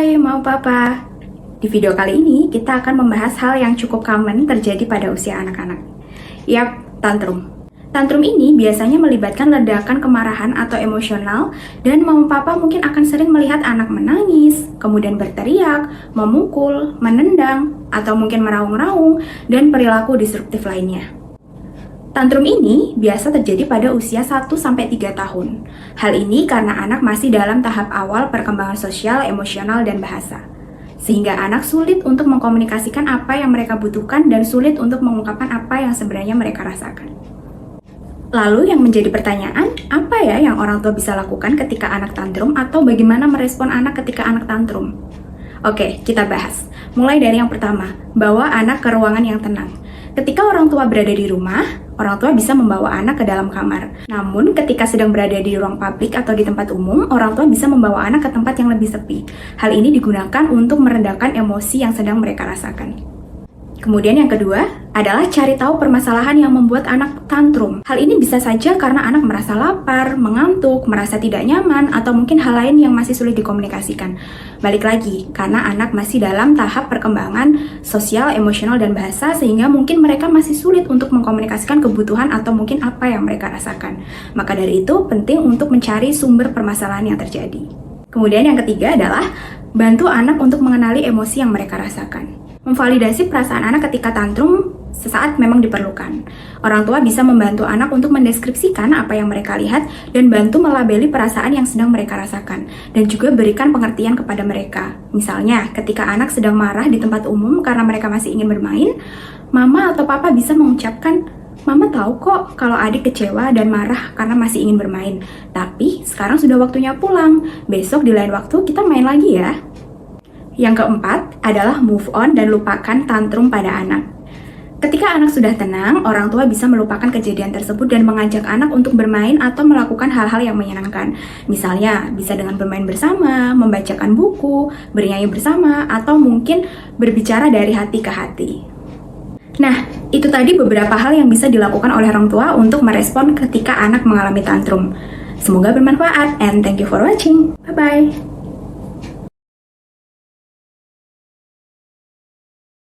Hai, mau papa. Di video kali ini kita akan membahas hal yang cukup common terjadi pada usia anak-anak. Yap, tantrum. Tantrum ini biasanya melibatkan ledakan kemarahan atau emosional dan mama papa mungkin akan sering melihat anak menangis, kemudian berteriak, memukul, menendang, atau mungkin meraung-raung dan perilaku disruptif lainnya. Tantrum ini biasa terjadi pada usia 1-3 tahun. Hal ini karena anak masih dalam tahap awal perkembangan sosial, emosional, dan bahasa. Sehingga anak sulit untuk mengkomunikasikan apa yang mereka butuhkan dan sulit untuk mengungkapkan apa yang sebenarnya mereka rasakan. Lalu yang menjadi pertanyaan, apa ya yang orang tua bisa lakukan ketika anak tantrum atau bagaimana merespon anak ketika anak tantrum? Oke, kita bahas. Mulai dari yang pertama, bawa anak ke ruangan yang tenang. Ketika orang tua berada di rumah, orang tua bisa membawa anak ke dalam kamar. Namun, ketika sedang berada di ruang publik atau di tempat umum, orang tua bisa membawa anak ke tempat yang lebih sepi. Hal ini digunakan untuk meredakan emosi yang sedang mereka rasakan. Kemudian yang kedua adalah cari tahu permasalahan yang membuat anak tantrum. Hal ini bisa saja karena anak merasa lapar, mengantuk, merasa tidak nyaman, atau mungkin hal lain yang masih sulit dikomunikasikan. Balik lagi, karena anak masih dalam tahap perkembangan sosial, emosional, dan bahasa, sehingga mungkin mereka masih sulit untuk mengkomunikasikan kebutuhan atau mungkin apa yang mereka rasakan. Maka dari itu, penting untuk mencari sumber permasalahan yang terjadi. Kemudian yang ketiga adalah bantu anak untuk mengenali emosi yang mereka rasakan. Memvalidasi perasaan anak ketika tantrum sesaat memang diperlukan. Orang tua bisa membantu anak untuk mendeskripsikan apa yang mereka lihat dan bantu melabeli perasaan yang sedang mereka rasakan, dan juga berikan pengertian kepada mereka. Misalnya, ketika anak sedang marah di tempat umum karena mereka masih ingin bermain, mama atau papa bisa mengucapkan, "Mama tahu kok kalau adik kecewa dan marah karena masih ingin bermain. Tapi sekarang sudah waktunya pulang. Besok di lain waktu kita main lagi ya." Yang keempat adalah move on dan lupakan tantrum pada anak. Ketika anak sudah tenang, orang tua bisa melupakan kejadian tersebut dan mengajak anak untuk bermain atau melakukan hal-hal yang menyenangkan. Misalnya, bisa dengan bermain bersama, membacakan buku, bernyanyi bersama, atau mungkin berbicara dari hati ke hati. Nah, itu tadi beberapa hal yang bisa dilakukan oleh orang tua untuk merespon ketika anak mengalami tantrum. Semoga bermanfaat, and thank you for watching. Bye-bye!